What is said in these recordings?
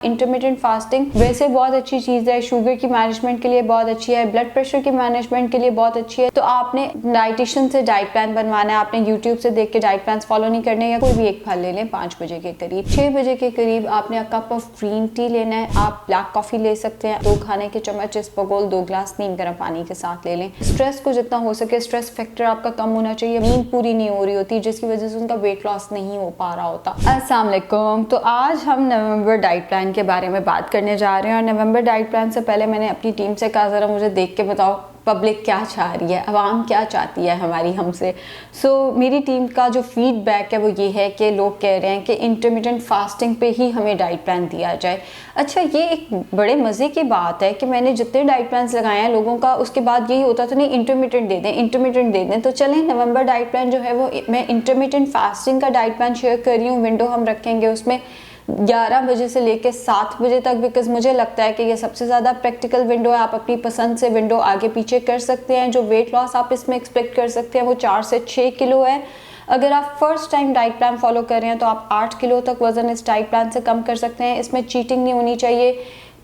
Intermittent fasting वैसे बहुत अच्छी चीज़ है, शुगर की मैनेजमेंट के लिए बहुत अच्छी है, ब्लड प्रेशर की मैनेजमेंट के लिए बहुत अच्छी है। तो आपने डाइटिशियन से डाइट प्लान बनवाना है, आपने यूट्यूब से देख के डाइट प्लान फॉलो नहीं करने, या कोई भी एक फल ले लें 5 बजे के करीब। 6 बजे के करीब आपने कप ऑफ ग्रीन टी लेना है, आप ब्लैक कॉफी ले सकते हैं, 2 खाने के चम्मच इसबगोल 2 गिलास नीम गर्म पानी के साथ ले लें। स्ट्रेस को जितना हो सके, स्ट्रेस फैक्टर आपका कम होना चाहिए। नींद पूरी नहीं हो रही होती जिसकी वजह से उनका वेट लॉस नहीं हो पा रहा होता। अस्सलाम वालेकुम। तो आज हम नवंबर डाइट प्लान के बारे में बात करने जा रहे हैं। और नवंबर डाइट प्लान से पहले मैंने अपनी टीम से कहा, ज़रा मुझे देख के बताओ पब्लिक क्या चाह रही है, आवाम क्या चाहती है हमारी हमसे। मेरी टीम का जो फीडबैक है वो ये है कि लोग कह रहे हैं कि इंटरमिटेंट फास्टिंग पे ही हमें डाइट प्लान दिया जाए। अच्छा, ये एक बड़े मज़े की बात है कि मैंने जितने डाइट प्लान्स लगाए हैं लोगों का, उसके बाद यही होता था नहीं इंटरमिटेंट दे दें, इंटरमिटेंट दे दें। तो चलें, नवंबर डाइट प्लान जो है वो मैं इंटरमिटेंट फास्टिंग का डाइट प्लान शेयर कर रही हूँ। विंडो हम रखेंगे उसमें 11 बजे से लेकर 7 बजे तक, बिकॉज मुझे लगता है कि ये सबसे ज़्यादा प्रैक्टिकल विंडो है। आप अपनी पसंद से विंडो आगे पीछे कर सकते हैं। जो वेट लॉस आप इसमें एक्सपेक्ट कर सकते हैं वो 4 से 6 किलो है। अगर आप first time diet plan follow कर रहे हैं तो आप 8 किलो तक वजन इस डाइट प्लान से कम कर सकते हैं। इसमें चीटिंग नहीं होनी चाहिए।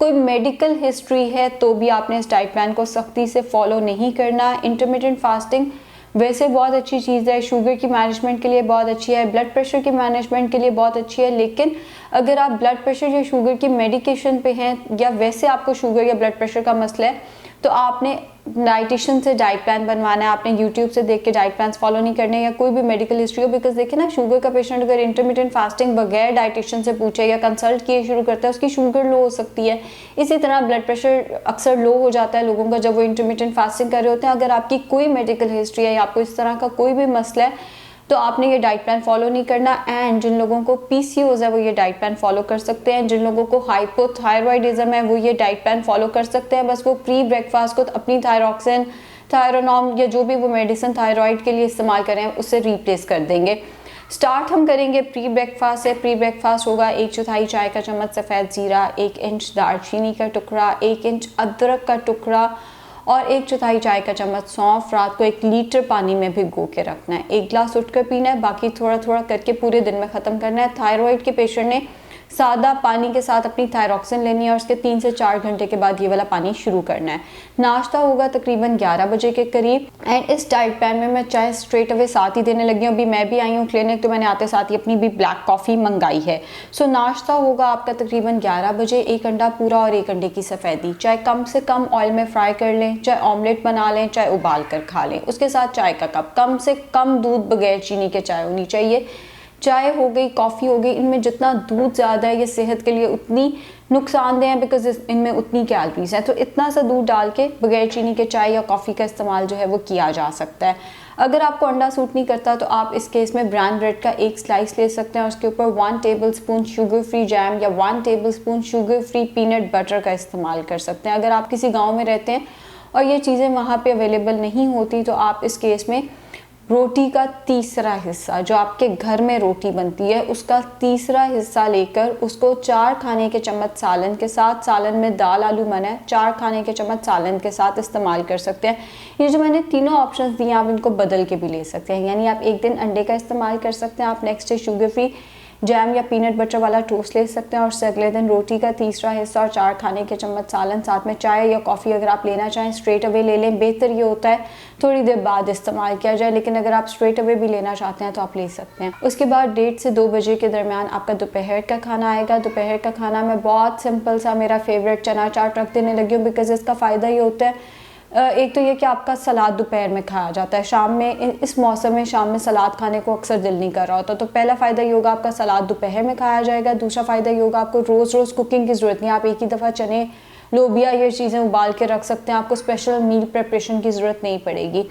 कोई मेडिकल हिस्ट्री है तो भी आपने इस डाइट प्लान को सख्ती से फॉलो नहीं करना। इंटरमिटेंट फास्टिंग वैसे बहुत अच्छी चीज़ है, शुगर की मैनेजमेंट के लिए बहुत अच्छी है, ब्लड प्रेशर की मैनेजमेंट के लिए बहुत अच्छी है। लेकिन अगर आप ब्लड प्रेशर या शुगर की मेडिकेशन पे हैं, या वैसे आपको शुगर या ब्लड प्रेशर का मसला है, तो आपने डाइटिशियन से डाइट प्लान बनवाना है। आपने यूट्यूब से देख के डाइट प्लान फॉलो नहीं करने, या कोई भी मेडिकल हिस्ट्री हो। बिकॉज देखिए ना, शुगर का पेशेंट अगर इंटरमिटेंट फास्टिंग बगैर डाइटिशियन से पूछे या कंसल्ट किए शुरू करता है, उसकी शुगर लो हो सकती है। इसी तरह ब्लड प्रेशर अक्सर लो हो जाता है लोगों का जब वो इंटरमिटेंट फास्टिंग कर रहे होते हैं। अगर आपकी कोई मेडिकल हिस्ट्री है या आपको इस तरह का कोई भी मसला है तो आपने ये डाइट प्लान फॉलो नहीं करना। एंड जिन लोगों को पीसीओएस है वो ये डाइट प्लान फॉलो कर सकते हैं। जिन लोगों को हाइपोथायरॉयडिज्म है वो ये डाइट प्लान फॉलो कर सकते हैं। बस वो प्री ब्रेकफास्ट को अपनी थायरॉक्सिन, थायरोनॉम या जो भी वो मेडिसिन थायराइड के लिए इस्तेमाल करें उससे रिप्लेस कर देंगे। स्टार्ट हम करेंगे प्री ब्रेकफास्ट से। प्री ब्रेकफास्ट होगा 1/4 चाय का चम्मच सफ़ेद ज़ीरा, 1 इंच दालचीनी का टुकड़ा, 1 इंच अदरक का टुकड़ा और 1/4 चाय का चम्मच सौंफ। रात को 1 लीटर पानी में भिगो के रखना है। 1 गिलास उठकर पीना है, बाकी थोड़ा थोड़ा करके पूरे दिन में ख़त्म करना है। थायराइड के पेशेंट ने सादा पानी के साथ अपनी थायरॉक्सिन लेनी है और उसके 3 से 4 घंटे के बाद ये वाला पानी शुरू करना है। नाश्ता होगा तकरीबन 11 बजे के करीब। एंड इस डाइट प्लान में मैं चाय स्ट्रेट अवे साथ ही देने लगी हूँ। अभी मैं भी आई हूँ क्लिनिक, तो मैंने आते साथ ही अपनी भी ब्लैक कॉफ़ी मंगाई है। नाश्ता होगा आपका तकरीबन 11 बजे, 1 अंडा पूरा और 1 अंडे की सफ़ेदी। चाहे कम से कम ऑयल में फ्राई कर लें, चाहे ऑमलेट बना लें, चाहे उबाल कर खा लें। उसके साथ चाय का कप, कम से कम दूध बगैर चीनी के चाय होनी चाहिए। चाय हो गई, कॉफ़ी हो गई, इनमें जितना दूध ज़्यादा है ये सेहत के लिए उतनी नुकसानदेह है, बिकॉज इनमें उतनी कैलोरीज हैं। तो इतना सा दूध डाल के बगैर चीनी के चाय या कॉफ़ी का इस्तेमाल जो है वो किया जा सकता है। अगर आपको अंडा सूट नहीं करता तो आप इस केस में ब्राउन ब्रेड का 1 स्लाइस ले सकते हैं और उसके ऊपर 1 टेबलस्पून शुगर फ्री जैम या 1 tablespoon sugar free peanut butter का इस्तेमाल कर सकते हैं। अगर आप किसी गाँव में रहते हैं और ये चीज़ें वहाँ पर अवेलेबल नहीं होती तो आप इस केस में रोटी का तीसरा हिस्सा, जो आपके घर में रोटी बनती है उसका तीसरा हिस्सा लेकर उसको 4 खाने के चम्मच सालन के साथ, सालन में दाल आलू मना है, 4 खाने के चम्मच सालन के साथ इस्तेमाल कर सकते हैं। ये जो मैंने तीनों ऑप्शंस दिए आप इनको बदल के भी ले सकते हैं। यानी आप एक दिन अंडे का इस्तेमाल कर सकते हैं, आप next day sugar free jam या पीनट बटर वाला टोस्ट ले सकते हैं और उससे अगले दिन रोटी का तीसरा हिस्सा और 4 खाने के चम्मच सालन, साथ में चाय या कॉफ़ी अगर आप लेना चाहें स्ट्रेट अवे ले लें। बेहतर ये होता है थोड़ी देर बाद इस्तेमाल किया जाए, लेकिन अगर आप स्ट्रेट अवे भी लेना चाहते हैं तो आप ले सकते हैं। उसके बाद 1:30 से 2 बजे के दरमियान आपका दोपहर का खाना आएगा। दोपहर का खाना में बहुत सिंपल सा मेरा फेवरेट चना चाट रख देने लगी हूँ, बिकॉज इसका फ़ायदा ये होता है, एक तो ये कि आपका सलाद दोपहर में खाया जाता है। शाम में इस मौसम में शाम में सलाद खाने को अक्सर दिल नहीं कर रहा होता, तो पहला फ़ायदा ये होगा आपका सलाद दोपहर में खाया जाएगा। दूसरा फ़ायदा ये होगा आपको रोज़ रोज़ कुकिंग की ज़रूरत नहीं है। आप एक ही दफ़ा चने, लोबिया ये चीज़ें उबाल के रख सकते हैं, आपको स्पेशल मील प्रिपरेशन की ज़रूरत नहीं पड़ेगी।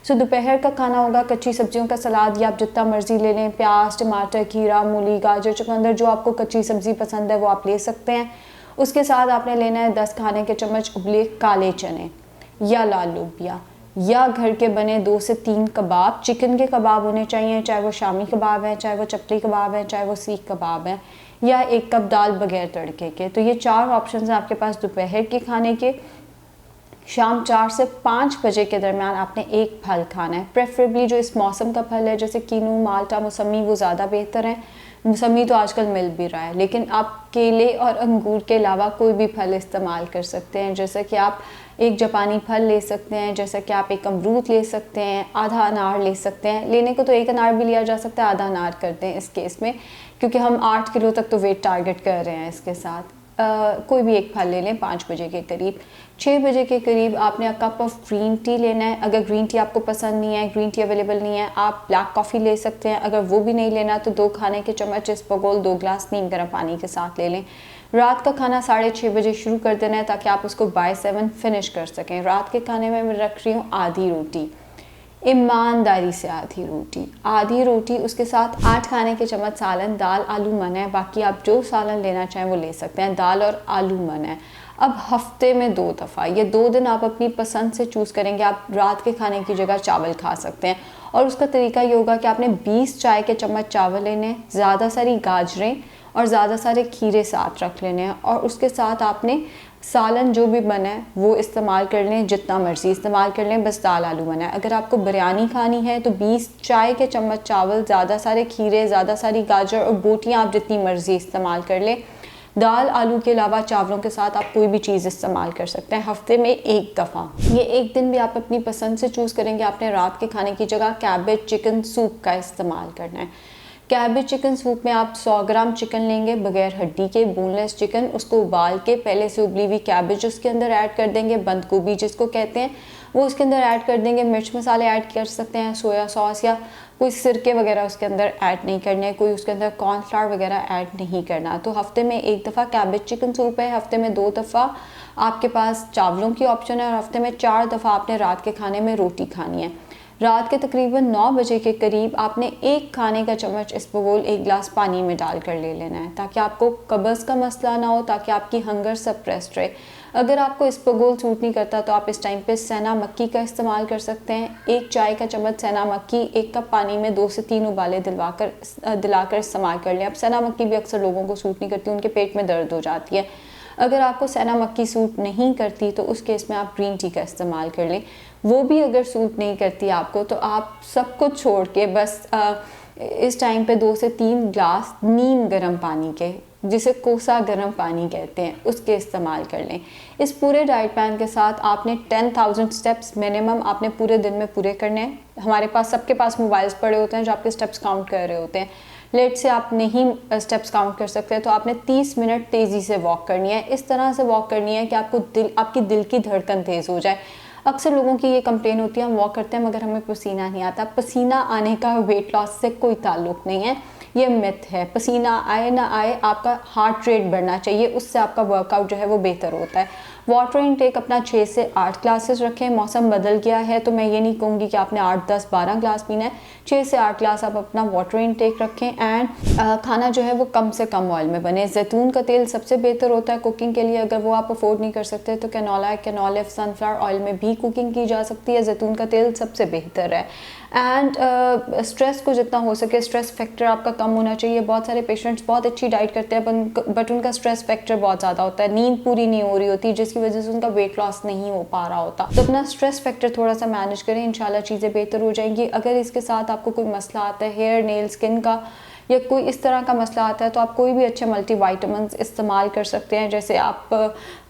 दोपहर का खाना होगा कच्ची सब्जियों का सलाद, या आप जितना मर्ज़ी ले लें, प्याज, टमाटर, खीरा, मूली, गाजर, चुकंदर, जो आपको कच्ची सब्ज़ी पसंद है वो आप ले सकते हैं। उसके साथ आपने लेना है 10 खाने के चम्मच उबले काले चने या लाल लोबिया, या घर के बने 2 से 3 कबाब। चिकन के कबाब होने चाहिए, चाहे वो शामी कबाब हैं, चाहे वो चपली कबाब हैं, चाहे वो सीख कबाब हैं, या 1 कप दाल बगैर तड़के के। तो ये 4 ऑप्शन हैं आपके पास दोपहर के खाने के। शाम 4 से 5 बजे के दरमियान आपने 1 फल खाना है, प्रेफरेबली जो इस मौसम का फल है, जैसे कीनू, माल्टा, मौसमी, वो ज़्यादा बेहतर है। मौसमी तो आजकल मिल भी रहा है, लेकिन आप केले और अंगूर के अलावा कोई भी फल इस्तेमाल कर सकते हैं। जैसे कि आप एक जापानी फल ले सकते हैं, जैसे कि आप एक अमरूद ले सकते हैं, आधा अनार ले सकते हैं। लेने को तो एक अनार भी लिया जा सकता है, आधा अनार करते हैं इस केस में, क्योंकि हम 8 किलो तक तो वेट टारगेट कर रहे हैं इसके साथ। कोई भी एक फल ले लें 5 बजे के करीब। 6 बजे के करीब आपने कप ऑफ ग्रीन टी लेना है। अगर ग्रीन टी आपको पसंद नहीं है, ग्रीन टी अवेलेबल नहीं है, आप ब्लैक कॉफ़ी ले सकते हैं। अगर वो भी नहीं लेना तो 2 खाने के चम्मच इसबगोल 2 गिलास नीम गर्म पानी के साथ ले लें। रात का खाना 6:30 बजे शुरू कर देना है ताकि आप उसको बाय 7 फिनिश कर सकें। रात के खाने में मैं रख रही हूँ आधी रोटी, ईमानदारी से आधी रोटी, उसके साथ 8 खाने के चम्मच सालन। दाल आलू मन है, बाकी आप जो सालन लेना चाहें वो ले सकते हैं। दाल और आलू मन है। अब हफ्ते में 2 दफ़ा, ये 2 दिन आप अपनी पसंद से चूज़ करेंगे। आप रात के खाने की जगह चावल खा सकते हैं, और उसका तरीका ये होगा कि आपने 20 चाय के चम्मच चावल लेने, ज़्यादा सारी गाजरें और ज़्यादा सारे खीरे साथ रख लेने हैं, और उसके साथ आपने सालन जो भी बना है वो इस्तेमाल कर लें, जितना मर्ज़ी इस्तेमाल कर लें, बस दाल आलू बना है। अगर आपको बिरयानी खानी है तो 20 चाय के चम्मच चावल, ज़्यादा सारे खीरे, ज़्यादा सारी गाजर और बोटियाँ आप जितनी मर्ज़ी इस्तेमाल कर लें। दाल आलू के अलावा चावलों के साथ आप कोई भी चीज़ इस्तेमाल कर सकते हैं हफ्ते में 1 दफ़ा। ये एक दिन भी आप अपनी पसंद से चूज़ करेंगे। आपने रात के खाने की जगह कैबेज चिकन सूप का इस्तेमाल करना है। कैबेज चिकन सूप में आप 100 ग्राम चिकन लेंगे, बगैर हड्डी के, बोनलेस चिकन। उसको उबाल के पहले से उबली हुई कैबेज उसके अंदर ऐड कर देंगे, बंद गोभी जिसको कहते हैं, वो उसके अंदर ऐड कर देंगे। मिर्च मसाले ऐड कर सकते हैं, सोया सॉस, या कोई सिरके वगैरह उसके अंदर ऐड नहीं करने, कोई उसके अंदर कॉर्नफ्लावर वगैरह ऐड नहीं करना। तो हफ्ते में 1 दफ़ा कैबेज चिकन सूप है, हफ्ते में 2 दफ़ा आपके पास चावलों की ऑप्शन है, और हफ्ते में 4 दफ़ा आपने रात के खाने में रोटी खानी है। रात के तकरीबन 9 बजे के करीब आपने 1 खाने का चम्मच इसबगोल 1 गिलास पानी में डालकर ले लेना है, ताकि आपको कब्ज़ का मसला ना हो, ताकि आपकी हंगर सप्रेस्ड रहे। अगर आपको इसबगोल सूट नहीं करता तो आप इस टाइम पे सना मक्की का इस्तेमाल कर सकते हैं। 1 चाय का चम्मच सना मक्की 1 कप पानी में 2 से 3 उबाले दिलाकर इस्तेमाल कर लें। अब सना मक्की भी अक्सर लोगों को सूट नहीं करती, उनके पेट में दर्द हो जाती है। अगर आपको सना मक्की सूट नहीं करती तो उस केस में आप ग्रीन टी का इस्तेमाल कर लें। वो भी अगर सूट नहीं करती आपको तो आप सब कुछ छोड़ के बस इस टाइम पे 2 से 3 ग्लास नीम गर्म पानी के, जिसे कोसा गर्म पानी कहते हैं, उसके इस्तेमाल कर लें। इस पूरे डाइट प्लान के साथ आपने 10,000 स्टेप्स मिनिमम आपने पूरे दिन में पूरे करने हैं। हमारे पास सबके पास मोबाइल्स पड़े होते हैं जो आपके स्टेप्स काउंट कर रहे होते हैं। लेट से आप नहीं स्टेप्स काउंट कर सकते तो आपने 30 मिनट तेज़ी से वॉक करनी है। इस तरह से वॉक करनी है कि आपकी दिल की धड़कन तेज़ हो जाए। अक्सर लोगों की ये कंप्लेन होती है, हम वॉक करते हैं मगर हमें पसीना नहीं आता। पसीना आने का वेट लॉस से कोई ताल्लुक़ नहीं है, ये मिथ है। पसीना आए ना आए, आपका हार्ट रेट बढ़ना चाहिए, उससे आपका वर्कआउट जो है वो बेहतर होता है। वाटर इनटेक अपना 6 से 8 ग्लासेस रखें। मौसम बदल गया है तो मैं ये नहीं कहूँगी कि आपने 8, 10, 12 ग्लास पीना है। 6 से 8 ग्लास आप अपना वाटर इनटेक रखें। एंड खाना जो है वो कम से कम ऑयल में बने। जैतून का तेल सबसे बेहतर होता है कुकिंग के लिए। अगर वो आप अफोर्ड नहीं कर सकते तो कैनोला सनफ्लावर ऑयल में भी कुकिंग की जा सकती है। जैतून का तेल सबसे बेहतर है। एंड स्ट्रेस को जितना हो सके, स्ट्रेस फैक्टर आपका कम होना चाहिए। बहुत सारे पेशेंट्स बहुत अच्छी डाइट करते हैं बट उनका स्ट्रेस फैक्टर बहुत ज़्यादा होता है, नींद पूरी नहीं हो रही होती, जिसकी वजह से उनका वेट लॉस नहीं हो पा रहा होता। तो अपना स्ट्रेस फैक्टर थोड़ा सा मैनेज करें, इंशाल्लाह चीज़ें बेहतर हो जाएंगी। अगर इसके साथ आपको कोई मसला आता है, हेयर नेल स्किन का या कोई इस तरह का मसला आता है, तो आप कोई भी अच्छे मल्टीविटामिन्स इस्तेमाल कर सकते हैं। जैसे आप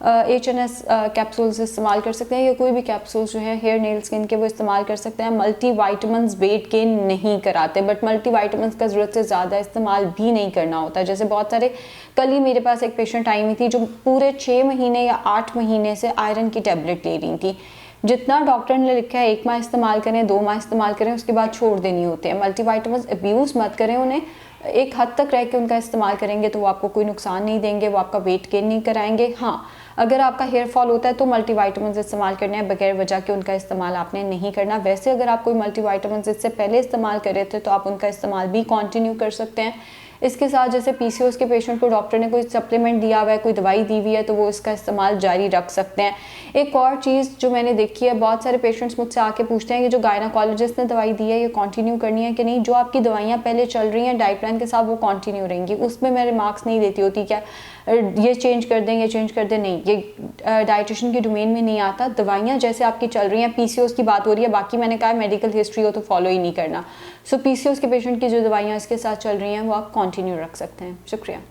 HNS कैप्सूल्स इस्तेमाल कर सकते हैं, या कोई भी कैप्सूल्स जो है हेयर नेल स्किन के वो इस्तेमाल कर सकते हैं। मल्टीविटामिन्स वेट गेन नहीं कराते, बट मल्टीविटामिन्स का ज़रूरत से ज़्यादा इस्तेमाल भी नहीं करना होता। जैसे बहुत सारे, कल ही मेरे पास एक पेशेंट आई हुई थी जो पूरे 6 महीने या 8 महीने से आयरन की टेबलेट ले रही थी। जितना डॉक्टर ने लिखा है 1 माह इस्तेमाल करें, 2 माह इस्तेमाल करें, उसके बाद छोड़ देनी होती है। मल्टीविटामिन्स अब्यूज़ मत करें, उन्हें एक हद तक रह के उनका इस्तेमाल करेंगे तो वो आपको कोई नुकसान नहीं देंगे, वो आपका वेट गेन नहीं कराएंगे। हाँ, अगर आपका हेयर फॉल होता है तो मल्टीविटामिन्स इस्तेमाल करने हैं, बगैर वजह के उनका इस्तेमाल आपने नहीं करना। वैसे अगर आप कोई मल्टीविटामिन्स इससे पहले इस्तेमाल कर रहे थे तो आप उनका इस्तेमाल भी कंटिन्यू कर सकते हैं। इसके साथ जैसे PCOS के पेशेंट को डॉक्टर ने कोई सप्लीमेंट दिया हुआ है, कोई दवाई दी हुई है, तो वो इसका इस्तेमाल जारी रख सकते हैं। एक और चीज़ जो मैंने देखी है, बहुत सारे पेशेंट्स मुझसे आके पूछते हैं कि जो गायनाकोलॉजिस्ट ने दवाई दी है ये कंटिन्यू करनी है कि नहीं। जो आपकी दवाइयाँ पहले चल रही हैं डाइट प्लान के साथ वो कंटिन्यू रहेंगी, उसमें मैं रिमार्क्स नहीं देती होती क्या ये चेंज कर दें, ये चेंज कर दें, नहीं, ये डाइटिशियन की डोमेन में नहीं आता। दवाइयाँ जैसे आपकी चल रही हैं, PCOS की बात हो रही है, बाकी मैंने कहा मेडिकल हिस्ट्री हो तो फॉलो ही नहीं करना। सो PCOS के पेशेंट की जो दवाइयाँ इसके साथ चल रही हैं वो आप कंटिन्यू रख सकते हैं। शुक्रिया।